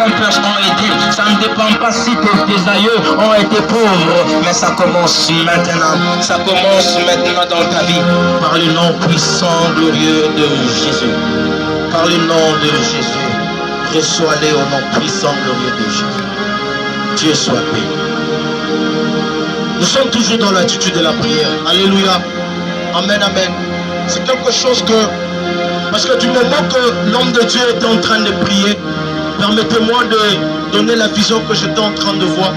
grands-pères ont été. Ça ne dépend pas si tes aïeux ont été pauvres. Mais ça commence maintenant. Ça commence maintenant dans ta vie. Par le nom puissant, glorieux de Jésus. Par le nom de Jésus. Reçois-les au nom puissant, glorieux de Jésus. Dieu soit béni. Nous sommes toujours dans l'attitude de la prière. Alléluia. Amen, amen. C'est quelque chose que... Parce que du moment que l'homme de Dieu était en train de prier, permettez-moi de donner la vision que j'étais en train de voir.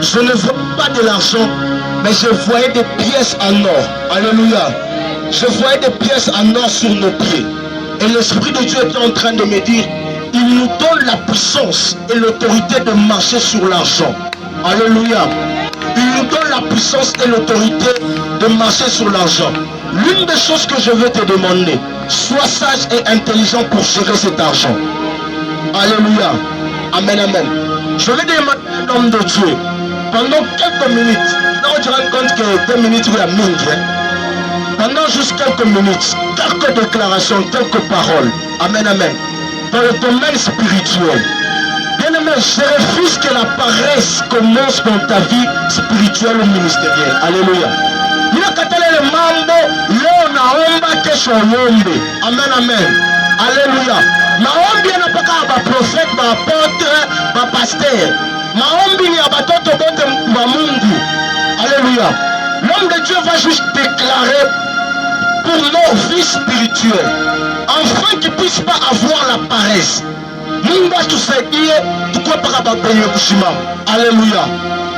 Je ne vois pas de l'argent, mais je voyais des pièces en or. Alléluia. Je voyais des pièces en or sur nos pieds. Et l'Esprit de Dieu était en train de me dire, il nous donne la puissance et l'autorité de marcher sur l'argent. Alléluia. Il nous donne la puissance et l'autorité de marcher sur l'argent. L'une des choses que je veux te demander, sois sage et intelligent pour gérer cet argent. Alléluia. Amen, amen. Je vais demander à l'homme de Dieu, pendant quelques minutes, là on se rend compte que 2 minutes, il y a mille. Pendant juste quelques minutes, quelques déclarations, quelques paroles. Amen, amen. Dans le domaine spirituel. Bien-aimé, je refuse que la paresse commence dans ta vie spirituelle ou ministérielle. Alléluia. Amen, amen. Alléluia. Maombi na paka ba prophète, ba apôtre, ba pasteur. Maombi ni abatoto bote ba Mungu. Alléluia. L'homme de Dieu va juste déclarer pour nos vies spirituelles, afin qu'ils ne puissent pas avoir la paresse. Alléluia.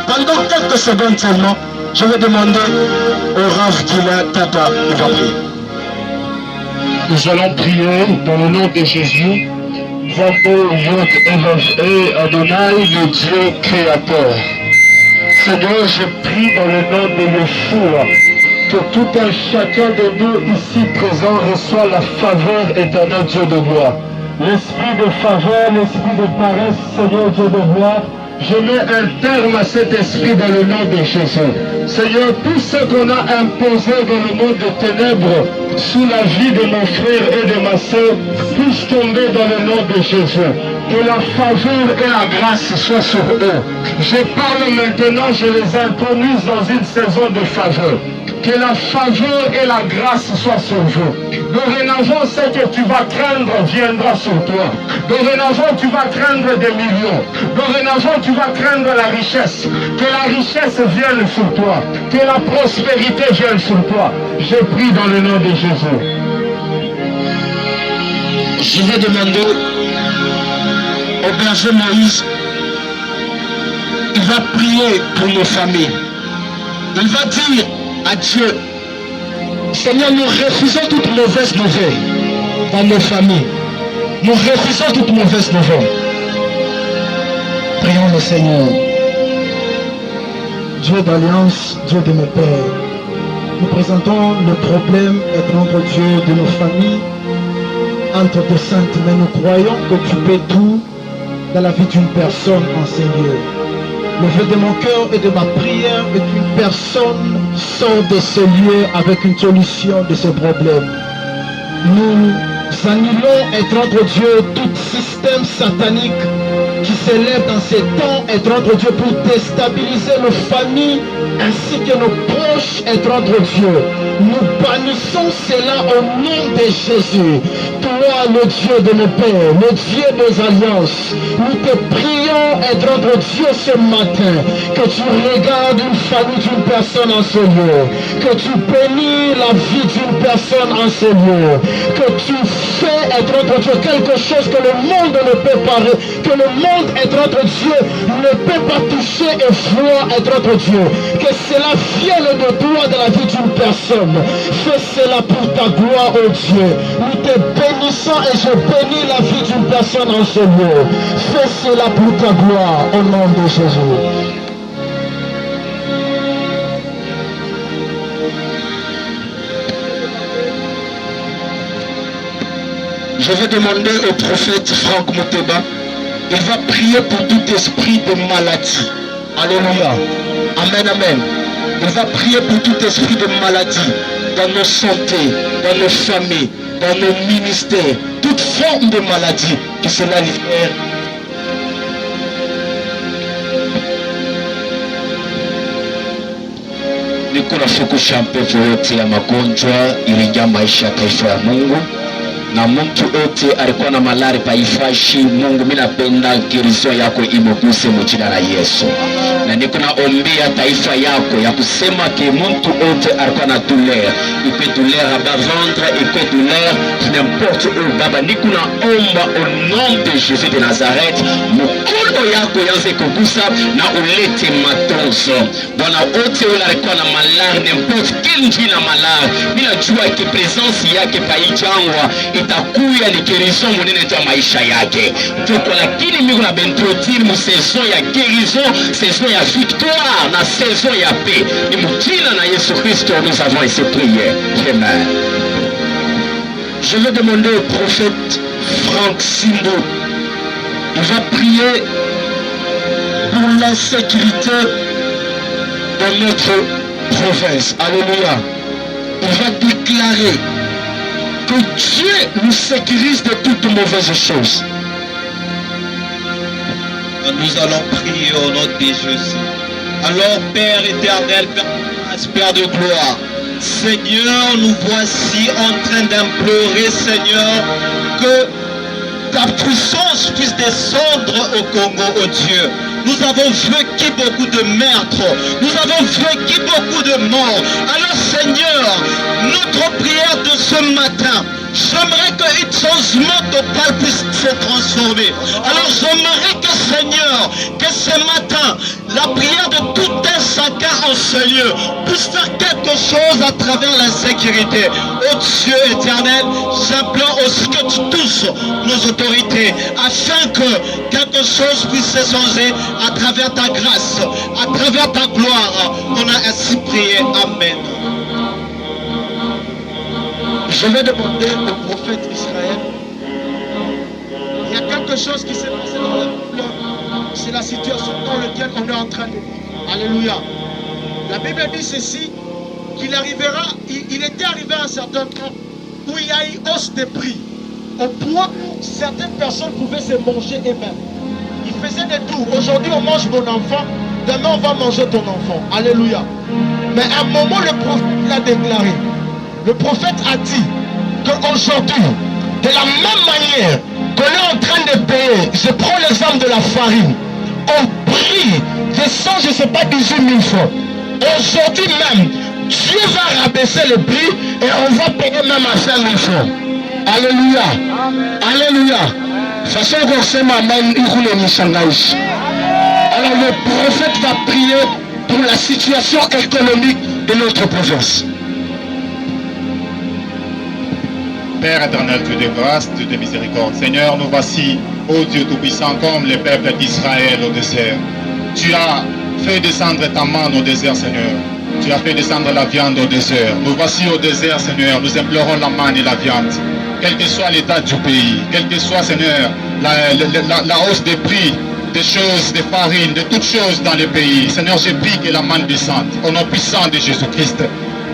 Pendant quelques secondes seulement, je vais demander au Rav Gila Tata de prier. Nous allons prier dans le nom de Jésus. Adonai, le Dieu créateur. Seigneur, je prie dans le nom de Yeshua que tout un chacun de nous ici présents reçoit la faveur éternelle, Dieu de gloire. L'esprit de faveur, l'esprit de paresse, Seigneur Dieu de gloire, je mets un terme à cet esprit dans le nom de Jésus. Seigneur, tout ce qu'on a imposé dans le monde de ténèbres sous la vie de mon frère et de ma soeur puisse tomber dans le nom de Jésus. Que la faveur et la grâce soient sur eux. Je parle maintenant, je les introduis dans une saison de faveur. Que la faveur et la grâce soient sur vous. Dorénavant, ce que tu vas craindre viendra sur toi. Dorénavant, tu vas craindre des millions. Dorénavant, tu vas craindre la richesse. Que la richesse vienne sur toi. Que la prospérité vienne sur toi. Je prie dans le nom de Jésus. Je vais demander au berger Moïse, il va prier pour nos familles. Il va dire à Dieu, Seigneur, nous refusons toute mauvaise nouvelle dans nos familles. Nous refusons toute mauvaise nouvelle. Prions le Seigneur. Dieu d'alliance, Dieu de nos pères. Nous présentons le problème entre Dieu de nos familles, entre tes saintes, mais nous croyons que tu peux tout dans la vie d'une personne en Seigneur. Le vœu de mon cœur et de ma prière est qu'une personne sort de ce lieu avec une solution de ce problème. Nous annulons entre Dieu tout système satanique qui s'élève dans ces temps entre Dieu pour déstabiliser nos familles ainsi que nos proches entre Dieu. Nous bannissons cela au nom de Jésus. Toi, le Dieu de nos pères, le Dieu des alliances, nous te prions entre Dieu ce matin que tu regardes une famille d'une personne en ce lieu, que tu bénis la vie d'une personne en ce lieu, que tu fais entre Dieu quelque chose que le monde ne peut pas, que le monde entre Dieu ne peut pas toucher et voir entre Dieu, que cela vienne de toi dans la vie d'une personne. Fais cela pour ta gloire, ô Dieu. Nous te bénissons et je bénis la vie d'une personne en ce lieu. Fais cela pour ta gloire, au nom de Jésus. Je vais demander au prophète Franck Mouteba, il va prier pour tout esprit de maladie. Alléluia. Amen, amen. Il va prier pour tout esprit de maladie dans nos santé, dans nos familles, dans nos ministères, toute forme de maladie, que cela libère niko nafukusha mpepo yote ya magonjwa ilijaa maisha ya taifa ya Mungu, na mtu yote alikuwa na malari paifashi. Mungu, mimi napenda gerizo yako imuguse mjina la Yesu, na niko naombea taifa yako ya kusema ke mtu yote alikuwa na douleur, ipe douleur à bas ventre, ipe douleur n'importe où. Baba, niko naomba au nom de Jésus de Nazareth, mkono yako yanze kugusa na ulete matonzo. Bwana, wote wale alikuwa na malari n'importe quel jina malari, mimi najua ke presence yake paijangwa itakuya ni guérison munene tu maisha yake. Tuko lakini mimi na bentrotir mu saison ya guérison, saison ya victoire, na saison ya paix. Ni mjina na Yesu Kristo nous avons essayé prier. Amen. Je vais demander au prophète Franck Simbo. Il va prier pour la sécurité de notre province. Alléluia. Il va déclarer que Dieu nous sécurise de toutes mauvaises choses. Nous allons prier au nom de Jésus. Alors, Père éternel, Père de gloire, Seigneur, nous voici en train d'implorer, Seigneur, que ta puissance puisse descendre au Congo, oh Dieu. Nous avons vécu beaucoup de meurtres, nous avons vécu beaucoup de morts. Alors Seigneur, notre prière de ce matin, j'aimerais qu'un changement total puisse se transformer. Alors j'aimerais que Seigneur, que ce matin, la prière de tout un chacun en ce lieu puisse faire quelque chose à travers la sécurité. Oh Dieu éternel, j'implore aussi que tu touches nos autorités afin que quelque chose puisse se changer à travers ta grâce, à travers ta gloire. On a ainsi prié. Amen. Je vais demander au prophète Israël. Il y a quelque chose qui s'est passé dans le peuple. C'est la situation dans laquelle on est en train de vivre. Alléluia. La Bible dit ceci, qu'il arrivera, il était arrivé à un certain temps où il y a eu hausse des prix, au point où certaines personnes pouvaient se manger eux-mêmes. Ils faisaient des tours. Aujourd'hui on mange mon enfant, demain on va manger ton enfant. Alléluia. Mais à un moment le prophète l'a déclaré. Le prophète a dit qu'aujourd'hui, de la même manière qu'on est en train de payer, je prends l'exemple de la farine, au prix de 100, je ne sais pas, 18 000 francs. Aujourd'hui même, Dieu va rabaisser le prix et on va payer même à 5 000 francs. Alléluia. Alléluia. Façon qu'on sait, maman, alors le prophète va prier pour la situation économique de notre province. Père éternel, Dieu de grâce, Dieu de miséricorde. Seigneur, nous voici, ô Dieu Tout-Puissant, comme le peuple d'Israël au désert. Tu as fait descendre ta manne au désert, Seigneur. Tu as fait descendre la viande au désert. Nous voici au désert, Seigneur. Nous implorons la manne et la viande. Quel que soit l'état du pays, quel que soit, Seigneur, la hausse des prix, des choses, des farines, de toutes choses dans le pays. Seigneur, je prie que la manne descende au nom puissant de Jésus-Christ.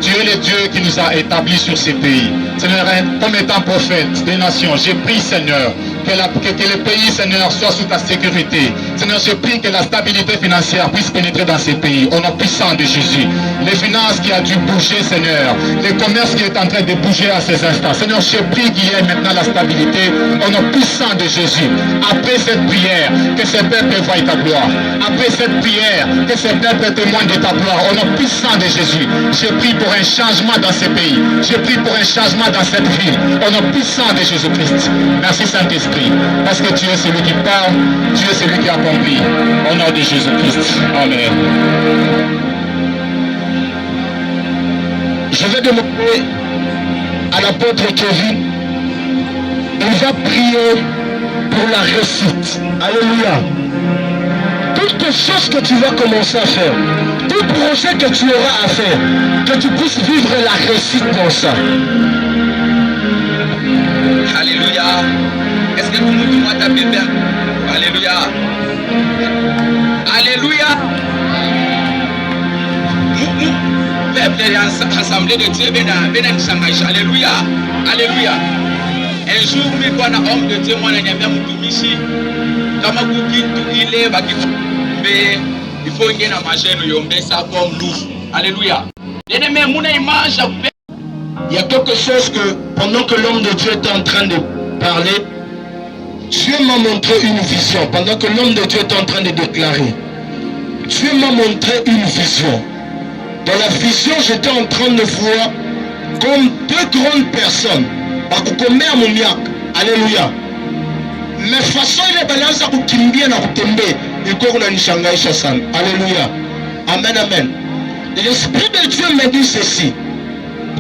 Tu es le Dieu qui nous a établis sur ces pays. Seigneur, comme étant prophète des nations, j'ai pris, Seigneur, que le pays, Seigneur, soit sous ta sécurité. Seigneur, je prie que la stabilité financière puisse pénétrer dans ces pays, au nom puissant de Jésus. Les finances qui ont dû bouger, Seigneur, le commerce qui est en train de bouger à ces instants. Seigneur, je prie qu'il y ait maintenant la stabilité, au nom puissant de Jésus. Après cette prière, que ce peuple voie ta gloire. Après cette prière, que ce peuple témoigne de ta gloire, au nom puissant de Jésus. Je prie pour un changement dans ces pays. Je prie pour un changement dans cette ville, au nom puissant de Jésus-Christ. Merci Saint-Esprit. Parce que tu es celui qui parle, tu es celui qui accomplit. Au nom de Jésus-Christ. Amen. Je vais demander à l'apôtre Kevin, il va prier pour la réussite. Alléluia. Toutes les choses que tu vas commencer à faire, tout projet que tu auras à faire, que tu puisses vivre la réussite dans ça. Alléluia. Est-ce que tout le monde va taper bien? Alléluia. Alléluia. Nous, l'assemblée de Dieu, alléluia. Alléluia. Un jour, un homme de Dieu, moi, il faut qu'il y ait une machine, il faut ça comme nous. Alléluia. Il y a quelque chose que, pendant que l'homme de Dieu était en train de parler, Dieu m'a montré une vision. Pendant que l'homme de Dieu était en train de déclarer, Dieu m'a montré une vision. Dans la vision, j'étais en train de voir comme deux grandes personnes. Alléluia. Mais façon il est balance à kukimbia na kutembe, ilikuwa kunanishangaisha sana. Alléluia. Amen, amen. L'Esprit de Dieu me dit ceci,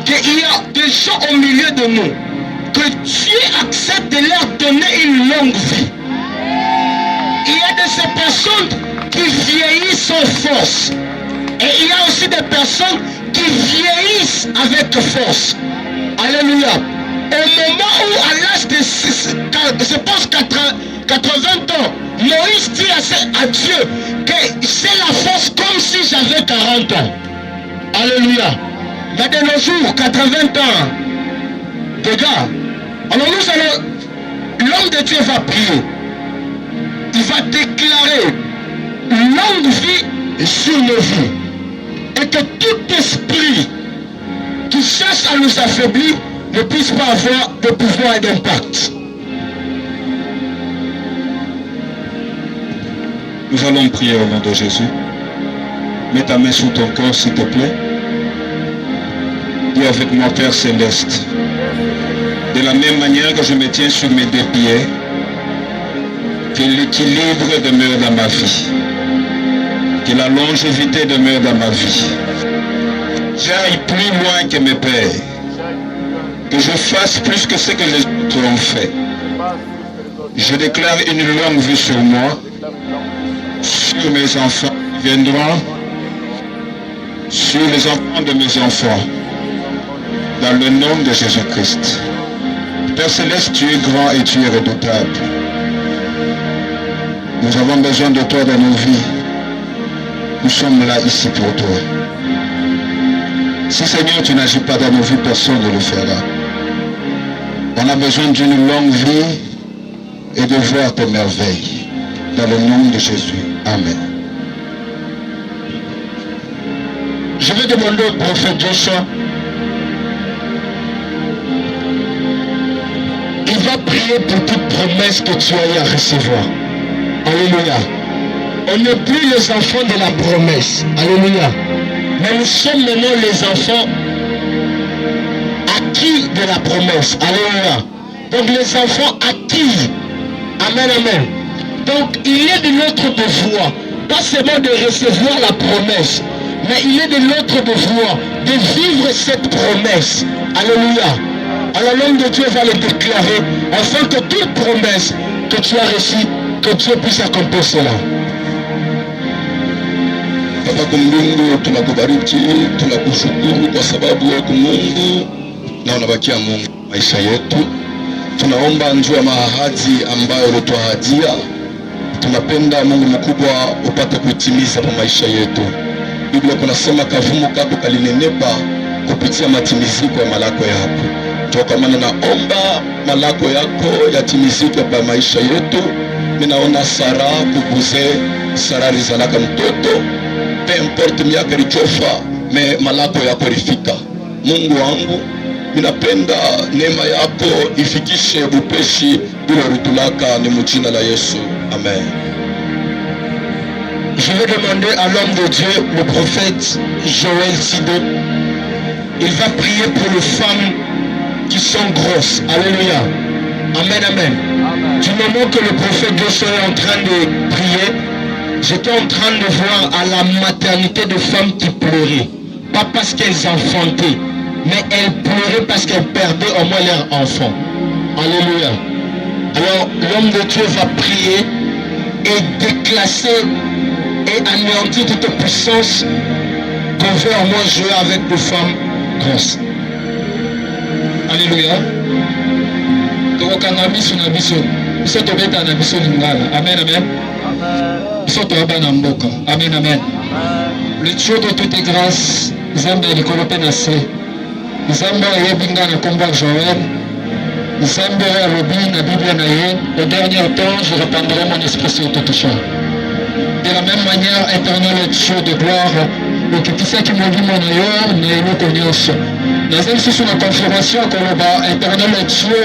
qu'il y a des gens au milieu de nous, que Dieu accepte de leur donner une longue vie. Il y a de ces personnes qui vieillissent sans force. Et il y a aussi des personnes qui vieillissent avec force. Alléluia. Au moment où à l'âge de, je pense 80 ans, Moïse dit à Dieu que j'ai la force comme si j'avais 40 ans. Alléluia. Mais de nos jours, 80 ans, les gars, alors nous allons, l'homme de Dieu va prier. Il va déclarer une longue vie sur nos vies. Et que tout esprit qui cherche à nous affaiblir ne puisse pas avoir de pouvoir et d'impact. Nous allons prier au nom de Jésus. Mets ta main sous ton cœur, s'il te plaît. Dis avec moi, Père Céleste. De la même manière que je me tiens sur mes deux pieds, que l'équilibre demeure dans ma vie. Que la longévité demeure dans ma vie. J'aille plus loin que mes pères. Que je fasse plus que ce que les autres ont fait. Je déclare une longue vie sur moi, sur mes enfants qui viendront, sur les enfants de mes enfants, dans le nom de Jésus-Christ. Père Céleste, tu es grand et tu es redoutable. Nous avons besoin de toi dans nos vies. Nous sommes là ici pour toi. Si Seigneur, tu n'agis pas dans nos vies, personne ne le fera. On a besoin d'une longue vie et de voir tes merveilles. Dans le nom de Jésus. Amen. Je vais demander au prophète Joshua. Il va prier pour toute promesse que tu as eu à recevoir. Alléluia. On n'est plus les enfants de la promesse. Alléluia. Mais nous sommes maintenant les enfants acquis de la promesse. Alléluia. Donc les enfants acquis. Amen, amen. Donc il est de notre devoir, pas seulement de recevoir la promesse, mais il est de notre devoir de vivre cette promesse. Alléluia. Alors l'homme de Dieu va le déclarer, afin que toute promesse que tu as reçue, que Dieu puisse accomplir cela. Baba kumbingu, tunakubariki, tunakushukuru kwa sababu wako Mungu na unabakia Mungu maisha yetu. Tunaomba njuu ya mahadi ambayo ulituahadia. Tunapenda Mungu mkubwa upate kutimiza kwa maisha yetu. Biblia kunasema kavumu kako kalinenepa kupitia matimiziko ya malako yako. Kwa maana naomba malako yako yatimizike kwa maisha yetu. Ninaona Sara kubuze, Sara rizalaka mtoto. Pe importe miaka richofa, me malako yako rifika. Mungu wangu, minapenda neema yako ifikishe bupeshi bila rutulaka ni mjina la Yesu. Amen. Je vais demander à l'homme de Dieu, le prophète Joël Sido. Il va prier pour les femmes qui sont grosses. Alléluia. Amen, amen. Du moment que le prophète Joshua est en train de prier, j'étais en train de voir à la maternité de femmes qui pleuraient. Pas parce qu'elles enfantaient, mais elles pleuraient parce qu'elles perdaient au moins leur enfant. Alléluia. Alors l'homme de Dieu va prier et déclasser et anéantir toute puissance qu'on veut au moins jouer avec des femmes grosses. Alléluia. Tokokanga biso na biso. Biso tobeta na biso lingala. Amen, amen. Biso toba na mboka. Amen, amen. Le Dieu de toutes grâces, Nzambe likolo pe na se. Nzambe ayebinga na komba Joël. Nzambe alobi na Bible na ye. Au dernier temps, je répandrai mon esprit sur toute chose. De la même manière, éternel Dieu de gloire, okitisaki molimo na yo na eloko nyonso. Naza lisusu na confirmation koloba Éternel Dieu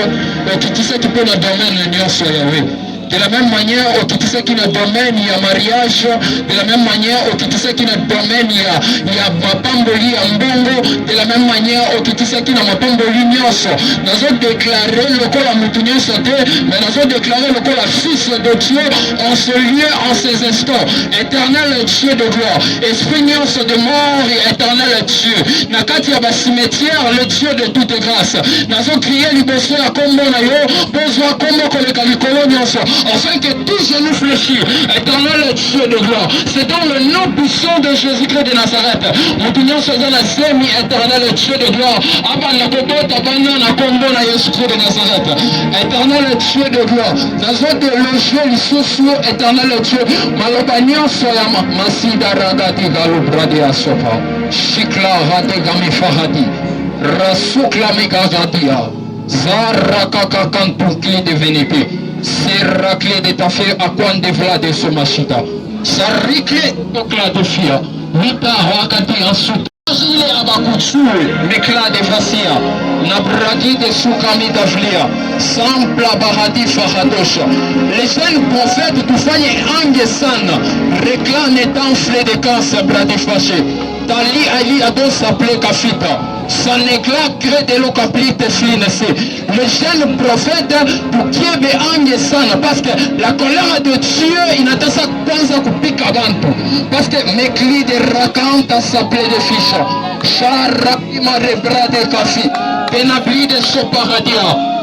okitisaki mpe na domaine nyonso yawe. De la même manière, au qui na domaine, il y a mariage. De la même manière, au qui na domaine, il y a mapamboli ya mbongo. De la même manière, au qui na mapamboli nyonso. Nous avons déclaré le corps à Moutounion Santé, mais nous avons déclaré le corps à Fils de Dieu en ce lieu, en ces instants. Éternel Dieu de gloire. Esprit nyonso de mort et éternel Dieu. Nakati ya cimetière, le Dieu de toute grâce. Nous avons crié liboso ya kombo na yo, besoin kombo koleka likolo nyonso. Afin que tout genou fléchisse, éternel Dieu de gloire. C'est dans le nom puissant de Jésus-Christ de Nazareth. Mon pignon se donne à semi éternel Dieu de gloire. Abba na kobota bana na kombo na Jésus-Christ de Nazareth. Éternel Dieu de gloire. Nazo de loger lisusu éternel Dieu. Maloba nyonso ya masida ragati galo brade asopa. Shikla rade gami fahadi. Rasukla megagadia. Zarakaka kantuki de venipi. Serracle de ta fait à quoi de vlade so machita. Sarricle tokla de fia. Nita wakati ensuite. Il est abakutu, mekla de facia. Nabragi de soukami d'avlia. Sampla bahadi fahadosha. Les jeunes prophètes tu fanye angesana. Réclame étanflé de cancer brade fâché. Tali ali ado s'appelait Kafita. Son éclat crée de l'ocaplite flinessé. Le jeune prophète pour qui est ange sana parce que la colère de Dieu il n'a pas ça kwanza kupika bantu parce que mes clés de rakanta s'appelait de ficha. Chara ima rebra de kafi. Penabli de soparadia.